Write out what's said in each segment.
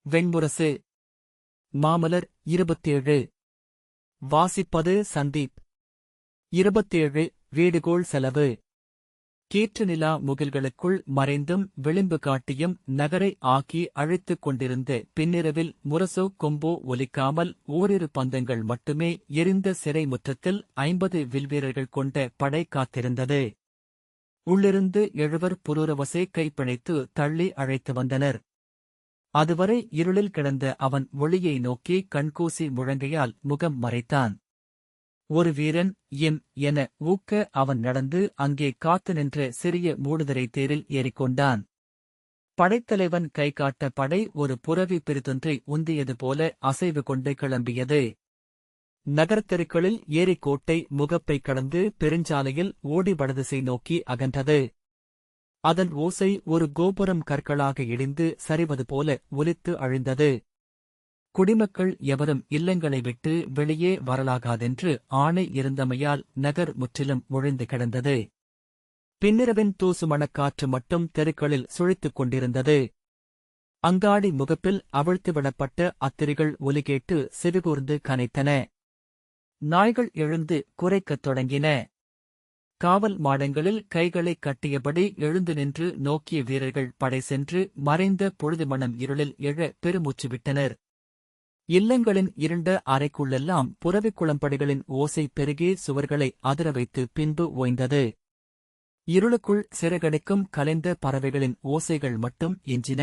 வெண்முரசு. மாமலர் 27. வாசிப்பது சந்தீப். 27. வீடுகோள் செலவு. கீற்று நிலா முகில்களுக்குள் மறைந்தும் விளிம்பு காட்டியும் நகரை ஆக்கி அழைத்துக் கொண்டிருந்த பின்னிரவில் முரசோ கொம்போ ஒலிக்காமல் ஓரிரு பந்தங்கள் மட்டுமே எரிந்த சிறை முற்றத்தில் 50 வில்வீரர்கள் கொண்ட படை காத்திருந்தது. உள்ளிருந்து 7 புரூரவசை கைப்பிணைத்து தள்ளி அழைத்து வந்தனர். அதுவரை இருளில் கிடந்த அவன் ஒளியை நோக்கி கண்கூசி முழங்கையால் முகம் மறைத்தான். ஒரு வீரன் எம் என ஊக்க அவன் நடந்து அங்கே காத்து நின்ற சிறிய மூடுதிரை தேரில் ஏறிக்கொண்டான். படைத்தலைவன் கைகாட்ட படை ஒரு புரவி பிரிதொன்றை உந்தியது போல அசைவு கொண்டு கிளம்பியது. நகரத்தெருக்களில் ஏரிக்கோட்டை முகப்பை கடந்து பெருஞ்சாலையில் ஓடி வடதிசை நோக்கி அகன்றது. அதன் ஓசை ஒரு கோபுரம் கற்களாக இடிந்து சரிவது போல ஒலித்து அழிந்தது. குடிமக்கள் எவரும் இல்லங்களை விட்டு வெளியே வரலாகாதென்று ஆணை இருந்தமையால் நகர் முற்றிலும் ஒழிந்து கிடந்தது. பின்னிரவின் தூசு மணக்காற்று மட்டும் தெருக்களில் சுழித்துக் கொண்டிருந்தது. அங்காடி முகப்பில் அவிழ்த்துவிடப்பட்ட அத்திரிகள் ஒலி கேட்டு செவிகூர்ந்து கனைத்தன. நாய்கள் எழுந்து குரைக்கத் தொடங்கின. காவல் மாடங்களில் கைகளைக் கட்டியபடி எழுந்து நின்று நோக்கிய வீரர்கள் படை சென்று மறைந்த பொழுதுமணம் இருளில் எழ பெருமூச்சு விட்டனர். இல்லங்களின் இருண்ட அறைக்குள்ளெல்லாம் புரவிக் குளம்படிகளின் ஓசை பெருகி சுவர்களை அதிர வைத்து பின்பு ஓய்ந்தது. இருளுக்குள் சிறகடிக்கும் கலைந்த பறவைகளின் ஓசைகள் மட்டும் எஞ்சின.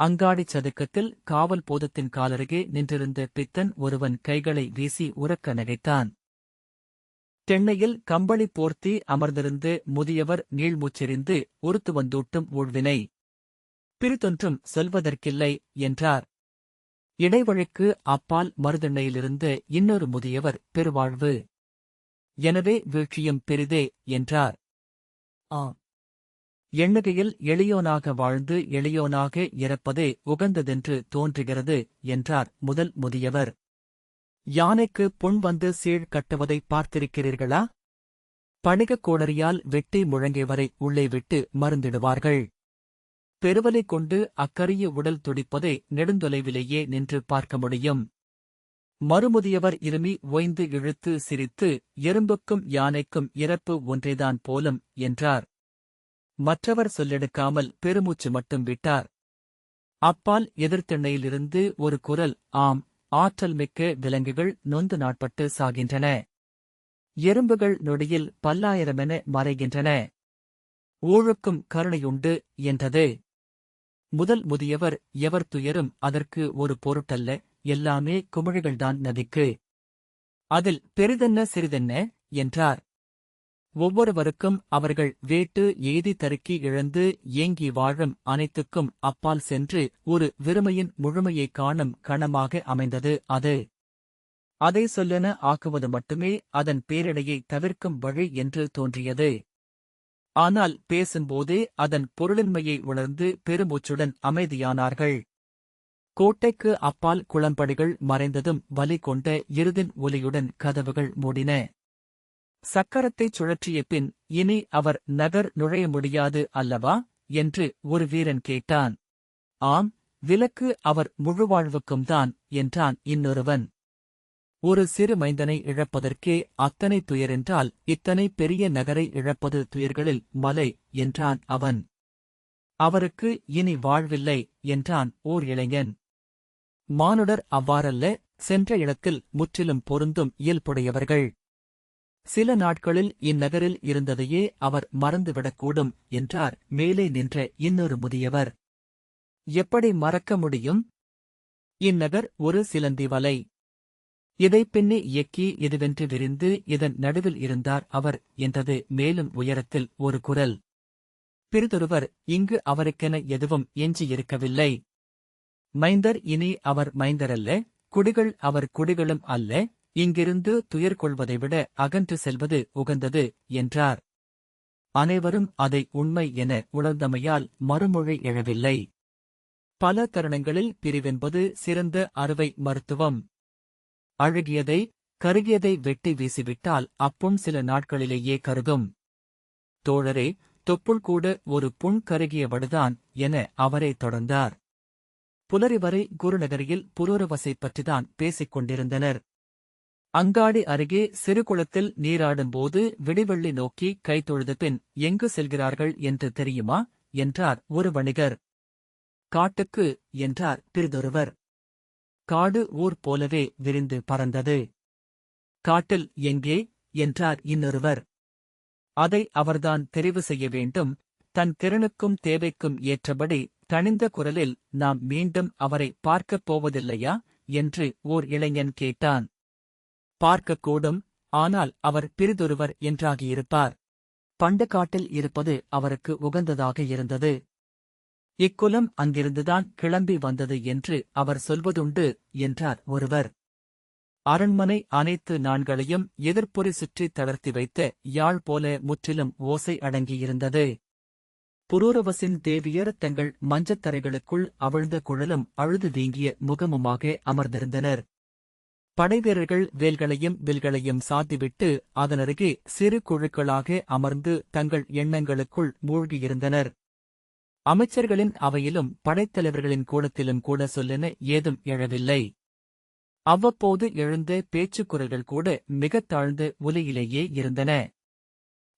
அங்காடிச் சதுக்கத்தில் காவல் போதத்தின் காலருகே நின்றிருந்த பித்தன் ஒருவன் கைகளை வீசி உரக்க நகைத்தான். தென்னையில் கம்பளி போர்த்தி அமர்ந்திருந்து முதியவர் நீள்மூச்செறிந்து உறுத்து வந்தூட்டும் ஊழ்வினை பிரிதொன்றும் சொல்வதற்கில்லை என்றார். இடைவழிக்கு அப்பால் மருதெண்ணையிலிருந்த இன்னொரு முதியவர் பெருவாழ்வு. எனவே வீழ்ச்சியும் பெரிதே என்றார். எண்ணுகையில் எளியோனாக வாழ்ந்து எளியோனாக இறப்பதே உகந்ததென்று தோன்றுகிறது என்றார் முதல் முதியவர். யானைக்கு புண் வந்து சீழ் கட்டுவதை பார்த்திருக்கிறீர்களா? பணிகக் கோடரியால் வெட்டி முழங்கை வரை உள்ளே விட்டு மருந்திடுவார்கள். பெருவலை கொண்டு அக்கரிய உடல் துடிப்பதை நெடுந்தொலைவிலேயே நின்று பார்க்க முடியும். மறுமுதியவர் இருமி ஓய்ந்து இழுத்து சிரித்து எறும்புக்கும் யானைக்கும் இறப்பு ஒன்றேதான் போலும் என்றார். மற்றவர் சொல்லெடுக்காமல் பெருமூச்சு மட்டும் விட்டார். அப்பால் எதிர்த்திண்ணையிலிருந்து ஒரு குரல், ஆம், ஆற்றல் மிக்க விலங்குகள் நொந்து நாட்பட்டு சாகின்றன. எறும்புகள் நொடியில் பல்லாயிரமென மறைகின்றன. ஊழுக்கும் கருணையுண்டு என்றது. முதல் முதியவர், எவர் துயரும் அதற்கு ஒரு பொருட்டல்ல, எல்லாமே குமிழிகள்தான் நதிக்கு. அதில் பெரிதென்ன சிறிதென்ன என்றார். ஒவ்வொருவருக்கும் அவர்கள் வேட்டு எய்தி தருக்கி இழந்து ஏங்கி வாழும் அனைத்துக்கும் அப்பால் சென்று ஒரு வெறுமையின் முழுமையைக் காணும் கணமாக அமைந்தது அது. அதை சொல்லென ஆக்குவது மட்டுமே அதன் பேரிடையை தவிர்க்கும் வழி என்று தோன்றியது. ஆனால் பேசும்போதே அதன் பொருளின்மையை உணர்ந்து பெருமூச்சுடன் அமைதியானார்கள். கோட்டைக்கு அப்பால் குளம்படிகள் மறைந்ததும் வலி கொண்ட எருதின் ஒலியுடன் கதவுகள் மூடின. சக்கரத்தைச் சுழற்றிய பின், இனி அவர் நகர் நுழைய முடியாது அல்லவா என்று ஒரு வீரன் கேட்டான். ஆம், விலக்கு அவர் முழுவாழ்வுக்கும் தான் என்றான் இன்னொருவன். ஒரு சிறு மைந்தனை இழப்பதற்கே அத்தனை துயரென்றால் இத்தனை பெரிய நகரை இழப்பது துயர்களில் மலை என்றான் அவன். அவருக்கு இனி வாழ்வில்லை என்றான் ஓர் இளைஞன். மானுடர் அவ்வாறல்ல, சென்ற இடத்தில் முற்றிலும் பொருந்தும் இயல்புடையவர்கள். சில நாட்களில் இந்நகரில் இருந்ததையே அவர் மறந்துவிடக்கூடும் என்றார் மேலே நின்ற இன்னொரு முதியவர். எப்படி மறக்க முடியும்? இந்நகர் ஒரு சிலந்தி வலை. இதை பின்னி இயக்கி இதுவென்று விரிந்து இதன் நடுவில் இருந்தார் அவர் என்றது மேலும் உயரத்தில் ஒரு குரல். பிறிதொருவர், இங்கு அவருக்கென எதுவும் எஞ்சியிருக்கவில்லை. மைந்தர் இனி அவர் மைந்தரல்ல, குடிகள் அவர் குடிகளும் அல்ல, இங்கிருந்து துயர் கொள்வதை விட அகன்று செல்வது உகந்தது என்றார். அனைவரும் அதை உண்மை என உணர்ந்தமையால் மறுமொழி எழவில்லை. பல தருணங்களில் பிரிவென்பது சிறந்த அறுவை மருத்துவம். அழுகியதை, கருகியதை வெட்டி வீசிவிட்டால் அப்புண் சில நாட்களிலேயே கருகும். தோழரே, தொப்புள் கூட ஒரு புண் கருகிய வடுதான் என அவரே தொடர்ந்தார். புலரி வரை குருநகரியில் புரூரவசை பற்றிதான் பேசிக் கொண்டிருந்தனர். அங்காடி அருகே சிறு குளத்தில் நீராடும்போது விடிவெள்ளி நோக்கி கைதொழுத பின் எங்கு செல்கிறார்கள் என்று தெரியுமா என்றார் ஒரு வணிகர். காட்டுக்கு என்றார் பிறிதொருவர். காடு ஊர் போலவே விரிந்து பறந்தது. காட்டில் எங்கே என்றார் இன்னொருவர். அதை அவர்தான் தெரிவு செய்ய வேண்டும். தன் திறனுக்கும் தேவைக்கும் ஏற்றபடி தணிந்த குரலில் நாம் மீண்டும் அவரை பார்க்கப் போவதில்லையா என்று ஓர் இளைஞன் கேட்டான். பார்க்கக்கூடும், ஆனால் அவர் பிறிதொருவர் என்றாகியிருப்பார். பண்ட காட்டில் இருப்பது அவருக்கு உகந்ததாக இருந்தது. இக்குலம் அங்கிருந்துதான் கிளம்பி வந்தது என்று அவர் சொல்வதுண்டு என்றார் ஒருவர். அரண்மனை அனைத்து நாண்களையும் எதிர்ப்புறி சுற்றி தளர்த்தி வைத்த யாழ் போல முற்றிலும் ஓசை அடங்கியிருந்தது. புரூரவசின் தேவியர் தங்கள் மஞ்சத்தரைகளுக்குள் அவிழ்ந்த குழலும் அழுது வீங்கிய முகமுமாக அமர்ந்திருந்தனர். படைவீரர்கள் வேல்களையும் வில்களையும் சாத்திவிட்டு அதனருகே சிறு குழுக்களாக அமர்ந்து தங்கள் எண்ணங்களுக்குள் மூழ்கியிருந்தனர். அமைச்சர்களின் அவையிலும் படைத்தலைவர்களின் கூடத்திலும் கூட சொல்லென ஏதும் எழவில்லை. அவ்வப்போது எழுந்த பேச்சுக்குரல்கள் கூட மிகத் தாழ்ந்த ஒலியிலேயே இருந்தன.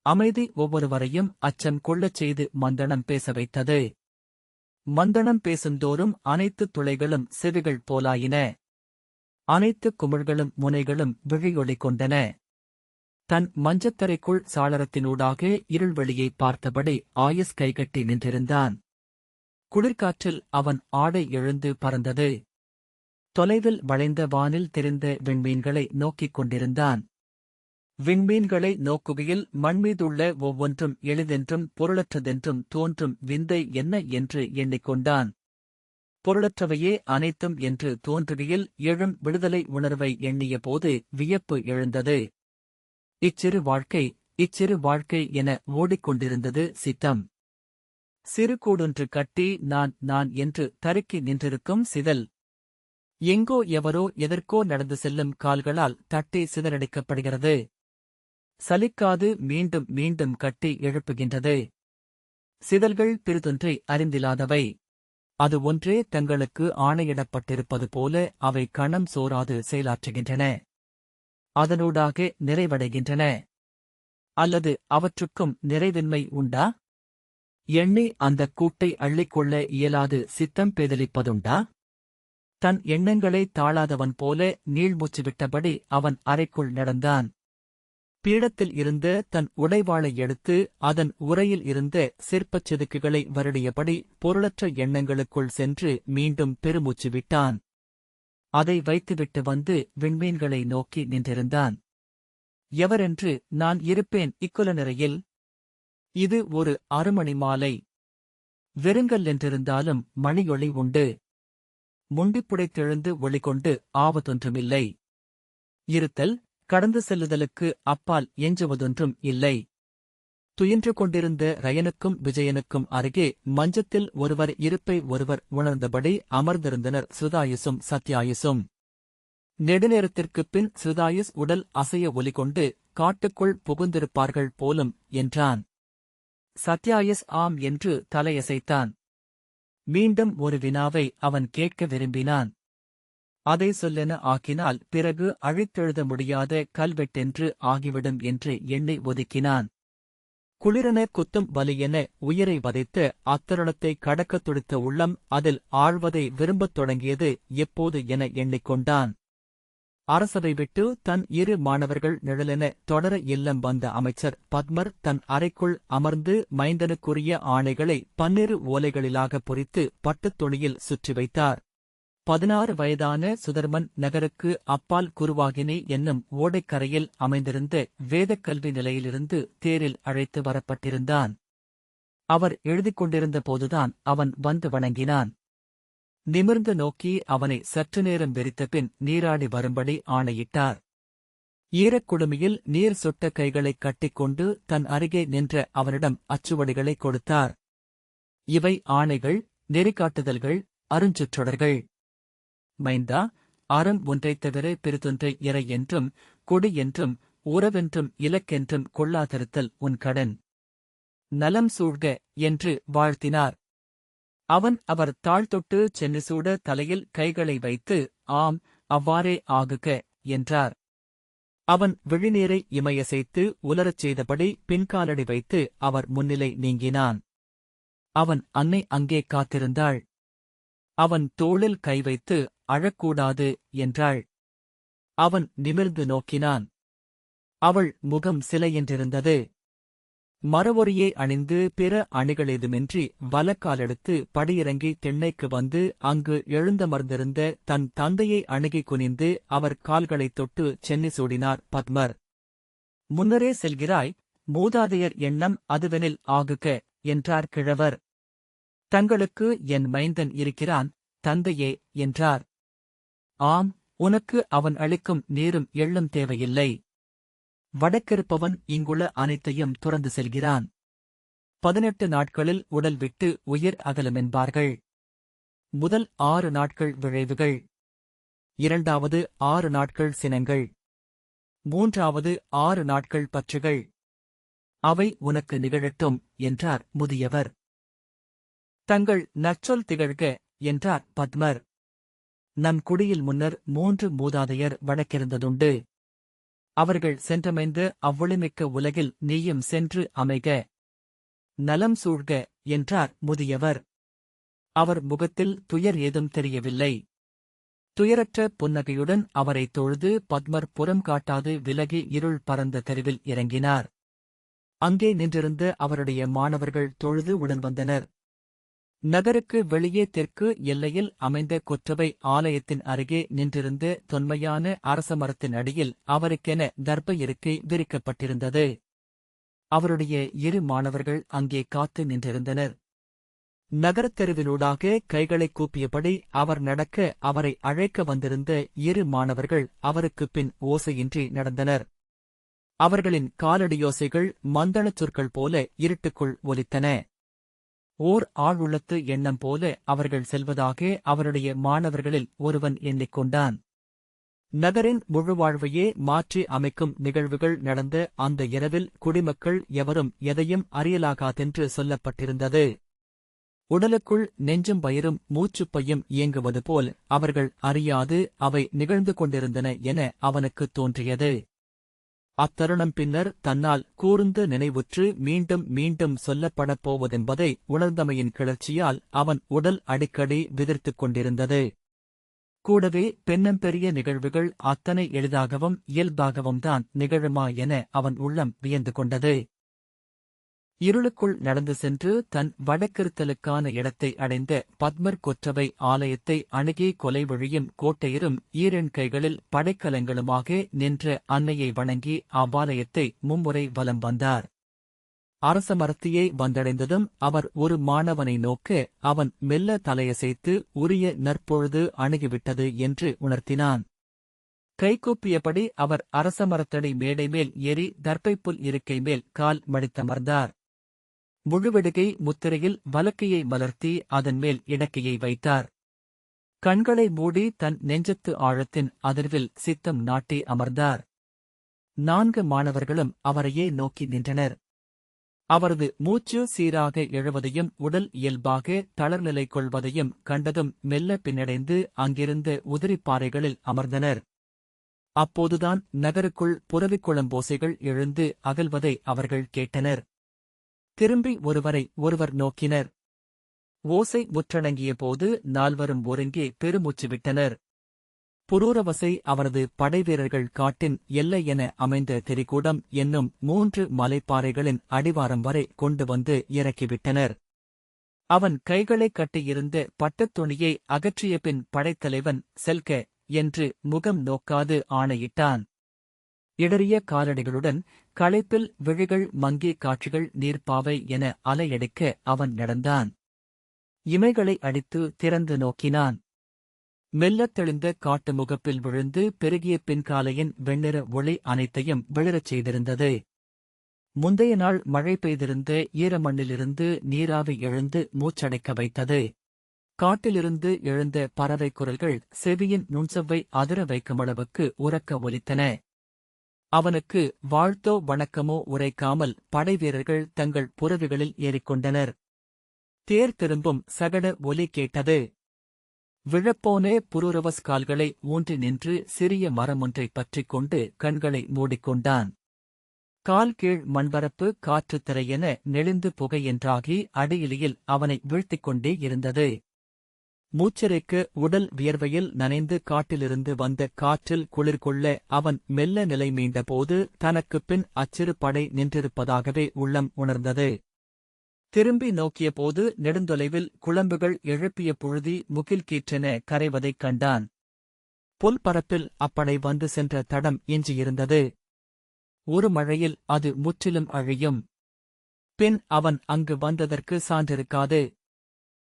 அமைதி ஒவ்வொருவரையும் அச்சம் கொள்ளச் செய்து மந்தனம் பேச வைத்தது. மந்தனம் பேசுந்தோறும் அனைத்து துளைகளும் செவிகள் போலாயின. அனைத்து குமிழ்களும் முனைகளும் விழியொளி கொண்டன. தன் மஞ்சத்தரைக்குள் சாளரத்தினூடாக இருள்வெளியை பார்த்தபடி ஆயுஸ் கைகட்டி நின்றிருந்தான். குளிர்காற்றில் அவன் ஆடை எழுந்து பறந்தது. தொலைவில் வளைந்த வானில் தெரிந்த விண்மீன்களை நோக்கிக் கொண்டிருந்தான். விண்மீன்களை நோக்குகையில் மண்மீதுள்ள ஒவ்வொன்றும் எளிதென்றும் பொருளற்றதென்றும் தோன்றும் விந்தை என்ன என்று எண்ணிக்கொண்டான். பொருளற்றவையே அனைத்தும் என்று தோன்றுகையில் எழும் விடுதலை உணர்வை எண்ணிய போது வியப்பு எழுந்தது. இச்சிறு வாழ்க்கை என ஓடிக்கொண்டிருந்தது சித்தம். சிறு கூடொன்று கட்டி நான் என்று தருக்கி நின்றிருக்கும் சிதல். எங்கோ எவரோ எதற்கோ நடந்து செல்லும் கால்களால் தட்டி சிதறடிக்கப்படுகிறது. சலிக்காது மீண்டும் மீண்டும் கட்டி எழுப்புகின்றது. சிதல்கள் பிறிதொன்றை அறிந்திலாதவை. அது ஒன்றே தங்களுக்கு ஆணையிடப்பட்டிருப்பது போல அவை கணம் சோராது செயலாற்றுகின்றன. அதனூடாக நிறைவடைகின்றன. அல்லது அவற்றுக்கும் நிறைவின்மை உண்டா? எண்ணி அந்தக் கூட்டை அள்ளிக்கொள்ள இயலாது சித்தம் பேதலிப்பதுண்டா? தன் எண்ணங்களை தாழாதவன் போல நீள்மூச்சு விட்டபடி அவன் அறைக்குள் நடந்தான். பீடத்தில் இருந்த தன் உடைவாளை எடுத்து அதன் உரையில் இருந்த சிற்பச் செதுக்குகளை வருடியபடி பொருளற்ற எண்ணங்களுக்குள் சென்று மீண்டும் பெருமூச்சு விட்டான். அதை வைத்துவிட்டு வந்து விண்மீன்களை நோக்கி நின்றிருந்தான். எவரென்று நான் இருப்பேன் இக்குல நிறையில்? இது ஒரு அருமணி மாலை. வெறுங்கல் என்றிருந்தாலும் மணியொளி உண்டு. முண்டிப்புடைத்தெழுந்து ஒளிகொண்டு ஆவதொன்றுமில்லை. இருத்தல் கடந்து செல்லுதலுக்கு அப்பால் எஞ்சுவதொன்றும் இல்லை. துயின்று கொண்டிருந்த ரயனுக்கும் விஜயனுக்கும் அருகே மஞ்சத்தில் ஒருவர் இருப்பை ஒருவர் உணர்ந்தபடி அமர்ந்திருந்தனர் சுதாயுசும் சத்யாயுசும். நெடுநேரத்திற்குப் பின் சுதாயுஸ் உடல் அசைய ஒலிகொண்டு காட்டுக்குள் புகுந்திருப்பார்கள் போலும் என்றான். சத்யாயுஸ் ஆம் என்று தலையசைத்தான். மீண்டும் ஒரு வினாவை அவன் கேட்க விரும்பினான். அதை சொல்லென ஆக்கினால் பிறகு அழித்தெழுத முடியாத கல்வெட்டென்று ஆகிவிடும் என்று எண்ணி ஒதுக்கினான். குளிரென குத்தும் வலியென உயிரை வதைத்த அத்தருணத்தை கடக்கத் துடித்த உள்ளம் அதில் ஆழ்வதை விரும்பத் தொடங்கியது எப்போது என எண்ணிக்கொண்டான். அரசவை விட்டு தன் இரு மாணவர்கள் நிழலென தொடர இல்லம் வந்த அமைச்சர் பத்மர் தன் அறைக்குள் அமர்ந்து மைந்தனுக்குரிய ஆணைகளை 12 ஓலைகளிலாக பொறித்து பட்டுத் துணியில் சுற்றி வைத்தார். 16 வயதான சுதர்மன் நகருக்கு அப்பால் குருவாகினி என்னும் ஓடைக்கரையில் அமைந்திருந்த வேதக்கல்வி நிலையிலிருந்து தேரில் அழைத்து வரப்பட்டிருந்தான். அவர் எழுதிக் கொண்டிருந்த போதுதான் அவன் வந்து வணங்கினான். நிமிர்ந்து நோக்கி அவனை சற்று நேரம் வெறித்தபின் நீராடி வரும்படி ஆணையிட்டார். ஈரக்குடுமியில் நீர் சொட்ட கைகளைக் கட்டிக்கொண்டு தன் அருகே நின்ற அவனிடம் அச்சுவடிகளைக் கொடுத்தார். இவை ஆணைகள், நெறிகாட்டுதல்கள், அருஞ்சுற்றொடர்கள். மைந்தா, அறம் ஒன்றைத் தவிர பெரிதொன்றை இறை என்றும் கொடி என்றும் உறவென்றும் இலக்கென்றும் கொள்ளாதிருத்தல் உன் கடன். நலம் சூழ்க என்று வாழ்த்தினார். அவர் தாழ்தொட்டு சென்னிசூட தலையில் கைகளை வைத்து, ஆம், அவ்வாறே ஆகுக, என்றார். அவன் விழிநீரை இமையசைத்து உலரச் செய்தபடி பின்காலடி வைத்து அவர் முன்னிலை நீங்கினான். அவன் அன்னை அங்கே காத்திருந்தாள். அவன் தோளில் கை வைத்து, அழக்கூடாது, என்றாள். அவன் நிமிர்ந்து நோக்கினான். அவள் முகம் சிலையென்றிருந்தது. மரவொரியை அணிந்து பிற அணிகளேதுமின்றி வலக்காலெடுத்து படியிறங்கி திண்ணைக்கு வந்து அங்கு எழுந்தமர்ந்திருந்த தன் தந்தையை அணுகிக் குனிந்து அவர் கால்களைத் தொட்டு சென்னி சூடினார் பத்மர். முன்னரே செல்கிறாய், மூதாதையர் எண்ணம் அதுவெனில் ஆகுக, என்றார் கிழவர். தங்களுக்கு என் மைந்தன் இருக்கிறான், தந்தையே, என்றார். ஆம், உனக்கு அவன் அளிக்கும் நீரும் எள்ளும் தேவையில்லை. வடக்கிருப்பவன் இங்குள்ள அனைத்தையும் துறந்து செல்கிறான். 18 நாட்களில் உடல் விட்டு உயிர் அகலுமென்பார்கள். முதல் 6 நாட்கள் விழைவுகள், 2வது 6 நாட்கள் சினங்கள், 3வது 6 நாட்கள் பற்றுகள். அவை உனக்கு நிகழட்டும், என்றார் முதியவர். தங்கள் நற்சொல் திகழ்க, என்றார் பத்மர். நம் குடியில் முன்னர் 3 மூதாதையர் வழக்கிருந்ததுண்டு. அவர்கள் சென்றமைந்த அவ்வொளிமிக்க உலகில் நீயும் சென்று அமைக. நலம் சூழ்க, என்றார் முதியவர். அவர் முகத்தில் துயர் ஏதும் தெரியவில்லை. துயரற்ற புன்னகையுடன் அவரைத் தொழுது பத்மர் புறம் காட்டாது விலகி இருள் பரந்த தெருவில் இறங்கினார். அங்கே நின்றிருந்த அவருடைய மாணவர்கள் தொழுது உடன் வந்தனர். நகருக்கு வெளியே தெற்கு எல்லையில் அமைந்த கொற்றவை ஆலயத்தின் அருகே நின்றிருந்த தொன்மையான அரசமரத்தின் அடியில் அவருக்கென தர்ப்ப இருக்கை விரிக்கப்பட்டிருந்தது. அவருடைய 2 மாணவர்கள் அங்கே காத்து நின்றிருந்தனர். நகரத் தெருவிலூடாக கைகளைக் கூப்பியபடி அவர் நடக்க அவரை அழைக்க வந்திருந்த 2 மாணவர்கள் அவருக்குப் பின் ஓசையின்றி நடந்தனர். அவர்களின் காலடியோசைகள் மந்தளச் சொற்கள் போல இருட்டுக்குள் ஒலித்தன. ஓர் ஆளுள்ளத்து எண்ணம் போல அவர்கள் செல்வதாக அவருடைய மாணவர்களில் ஒருவன் எண்ணிக்கொண்டான். நகரின் முழுவாழ்வையே மாற்றி அமைக்கும் நிகழ்வுகள் நடந்த அந்த இரவில் குடிமக்கள் எவரும் எதையும் அறியலாகாதென்று சொல்லப்பட்டிருந்தது. உடலுக்குள் நெஞ்சும் வயிறும் மூச்சுப்பையும் இயங்குவது போல் அவர்கள் அறியாது அவை நிகழ்ந்து கொண்டிருந்தன என அவனுக்குத் தோன்றியது. அத்தருணம் பின்னர் தன்னால் கூர்ந்து நினைவுற்று மீண்டும் மீண்டும் சொல்லப்படப் போவதென்பதை உணர்ந்தமையின் கிளர்ச்சியால் அவன் உடல் அடிக்கடி விதிர்த்துக் கொண்டிருந்தது. கூடவே பெரிய நிகழ்வுகள் அத்தனை எளிதாகவும் இயல்பாகவும் தான் நிகழுமா என அவன் உள்ளம் வியந்து கொண்டது. இருளுக்குள் நடந்து சென்று தன் வடக்கிருத்தலுக்கான இடத்தை அடைந்த பத்மர் கொற்றவை ஆலயத்தை அணுகி கொலை வழியும் கோட்டையரும் ஈரெண் கைகளில் படைக்கலங்களுமாக நின்ற அன்னையை வணங்கி அவ்வாலயத்தை மும்முறை வலம் வந்தார். அரசமரத்தியை வந்தடைந்ததும் அவர் ஒரு மாணவனை நோக்க அவன் மெல்ல தலையசைத்து உரிய நற்பொழுது அணுகிவிட்டது என்று உணர்த்தினான். கைகூப்பியபடி அவர் அரசமரத்தடி மேடை மேல் ஏறி தர்ப்பைப்புல் இருக்கை மேல் கால் மடித்தமர்ந்தார். முழுவெடுகை முத்திரையில் வலக்கையை மலர்த்தி அதன் மேல் இடக்கையை வைத்தார். கண்களை மூடி தன் நெஞ்சத்து ஆழத்தின் அதிர்வில் சித்தம் நாட்டி அமர்ந்தார். 4 மாணவர்களும் அவரையே நோக்கி நின்றனர். அவரது மூச்சு சீராக எழுவதையும் உடல் இயல்பாக தளர்நிலை கொள்வதையும் கண்டதும் மெல்ல பின்னடைந்து அங்கிருந்த உதிரிப்பாறைகளில் அமர்ந்தனர். அப்போதுதான் நகருக்குள் புரவிக் குளம்போசைகள் எழுந்து அகல்வதை அவர்கள் கேட்டனர். திரும்பி ஒருவர் நோக்கினர். ஓசை முற்றடங்கிய போது 4வரும் ஒருங்கே பெருமூச்சு விட்டனர். புரூரவசை அவரது படைவீரர்கள் காட்டின் எல்லை என அமைந்த திரிகூடம் என்னும் 3 மலைப்பாறைகளின் அடிவாரம் வரை கொண்டு வந்து இறக்கிவிட்டனர். அவன் கைகளைக் கட்டியிருந்த பட்டுத் துணியை அகற்றிய பின் படைத்தலைவன் செல்க என்று முகம் நோக்காது ஆணையிட்டான். இடறிய காலடிகளுடன் களைப்பில் விழிகள் மங்கி காட்சிகள் நீர்ப்பாவை என அலையடிக்க அவன் நடந்தான். இமைகளை அடித்து திறந்து நோக்கினான். மெல்லத் தெளிந்த காட்டு முகப்பில் விழுந்து பெருகிய பின்காலையின் வெண்ணிற ஒளி அனைத்தையும் விழறச் செய்திருந்தது. முந்தைய நாள் மழை பெய்திருந்த ஈரமண்ணிலிருந்து நீராவி எழுந்து மூச்சடைக்க வைத்தது. காட்டிலிருந்து எழுந்த பறவை குரல்கள் செவியின் நுண்சவ்வை அதிர வைக்குமளவுக்கு உரக்க ஒலித்தன. அவனுக்கு வாழ்த்தோ வணக்கமோ உரைக்காமல் படைவீரர்கள் தங்கள் புரவிகளில் ஏறிக்கொண்டனர். தேர் திரும்பும் சகட ஒலி கேட்டது. விழப்போனே புரூரவஸ் கால்களை ஊன்றி நின்று சிறிய மரமொன்றைப் பற்றிக் கொண்டு கண்களை மூடிக்கொண்டான். கால் கீழ் மண்பரப்பு காற்று திரையென நெளிந்து புகையென்றாகி அடியிலியில் அவனை வீழ்த்திக் கொண்டே இருந்தது. மூச்சரைக்கு உடல் வியர்வையில் நனைந்து காட்டிலிருந்து வந்த காற்றில் குளிர்கொள்ள அவன் மெல்ல நிலை மீண்டபோது தனக்குப் பின் அச்சிறு படை நின்றிருப்பதாகவே உள்ளம் உணர்ந்தது. திரும்பி நோக்கியபோது நெடுந்தொலைவில் குழம்புகள் எழுப்பிய புழுதி முகில் கீற்றென கரைவதைக் கண்டான். புல்பரப்பில் அப்படை வந்து சென்ற தடம் எஞ்சியிருந்தது. ஒரு மழையில் அது முற்றிலும் அழியும். பின் அவன் அங்கு வந்ததற்கு சான்றிருக்காது.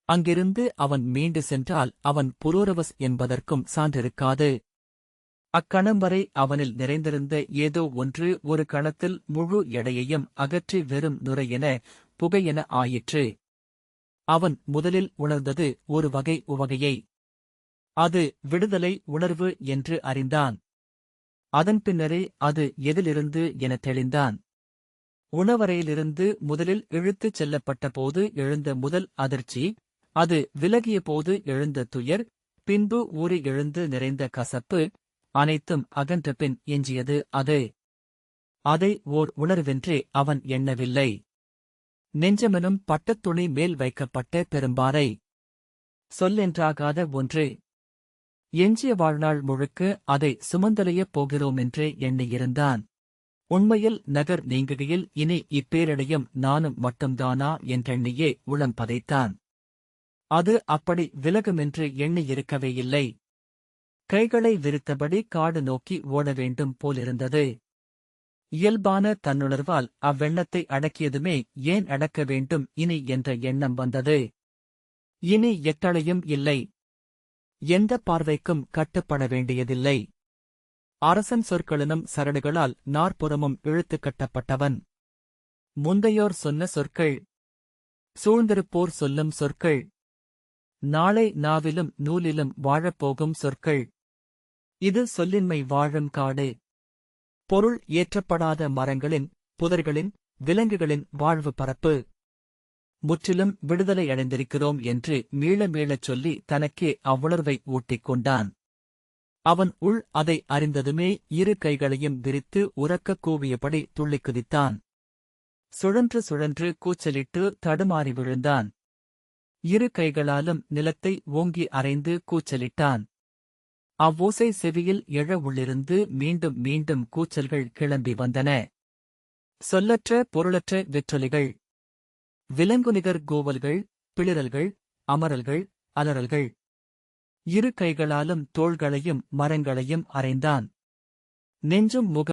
அங்கிருந்து அவன் மீண்டு சென்றால் அவன் புரூரவஸ் என்பதற்கும் சான்றிருக்காது. அக்கணம் வரை அவனில் நிறைந்திருந்த ஏதோ ஒன்று ஒரு கணத்தில் முழு எடையையும் அகற்றி வெறும் நுரையென புகையென ஆயிற்று. அவன் முதலில் உணர்ந்தது ஒரு வகை உவகையை. அது விடுதலை உணர்வு என்று அறிந்தான். அதன் பின்னரே அது எதிலிருந்து எனத் தெளிந்தான். உணவறையிலிருந்து முதலில் இழுத்துச் செல்லப்பட்ட போது எழுந்த முதல் அதிர்ச்சி, அது விலகிய போது எழுந்த துயர், பின்பு ஊறி எழுந்து நிறைந்த கசப்பு, அனைத்தும் அகன்றபின் எஞ்சியது அது. அதை ஓர் உணர்வென்றே அவன் எண்ணவில்லை. நெஞ்சமெனும் பட்டத்துணி மேல் வைக்கப்பட்ட பெரும்பாறை. சொல்லென்றாகாத ஒன்று. எஞ்சிய வாழ்நாள் முழுக்க அதை சுமந்தலையப் போகிறோமென்றே எண்ணியிருந்தான். உண்மையில் நகர் நீங்குகையில் இனி இப்பேரடையும் நானும் மட்டும்தானா என்றெண்ணியே உளம் பதைத்தான். அது அப்படி விலகுமென்று எண்ணியிருக்கவே இல்லை. கைகளை விரித்தபடி காடு நோக்கி ஓட வேண்டும் போலிருந்தது. இயல்பான தன்னுணர்வால் அவ்வெண்ணத்தை அடக்கியதுமே ஏன் அடக்க வேண்டும் இனி என்ற எண்ணம் வந்தது. இனி எட்டளையும் இல்லை. எந்த பார்வைக்கும் கட்டுப்பட வேண்டியதில்லை. அரசன் சொற்களினும் சரடுகளால் நாற்புறமும் இழுத்துக் கட்டப்பட்டவன். முந்தையோர் சொன்ன சொற்கள், சூழ்ந்திருப்போர் சொல்லும் சொற்கள், நாளை நாவிலும் நூலிலும் வாழப்போகும் சொற்கள். இது சொல்லின்மை வாழும் காடு. பொருள் ஏற்றப்படாத மரங்களின், புதர்களின், விலங்குகளின் வாழ்வு பரப்பு. முற்றிலும் விடுதலையடைந்திருக்கிறோம் என்று மீள மீளச் சொல்லி தனக்கே அவ்வுணர்வை ஊட்டிக் கொண்டான். அவன் உள் அதை அறிந்ததுமே இரு கைகளையும் விரித்து உரக்கக் கூவியபடி துள்ளிக் குதித்தான். சுழன்று சுழன்று கூச்சலிட்டு தடுமாறி விழுந்தான். இரு கைகளாலும் நிலத்தை ஓங்கி அறைந்து கூச்சலிட்டான். அவ்வோசை செவியில் எழ உள்ளிருந்து மீண்டும் மீண்டும் கூச்சல்கள் கிளம்பி வந்தன. சொல்லற்ற பொருளற்ற வெற்றொலிகள். விலங்குநிகர் கூவல்கள், பிளிரல்கள், அமரல்கள், அலறல்கள். இரு கைகளாலும் தோள்களையும் மரங்களையும் அறைந்தான். நெஞ்சும் முகம்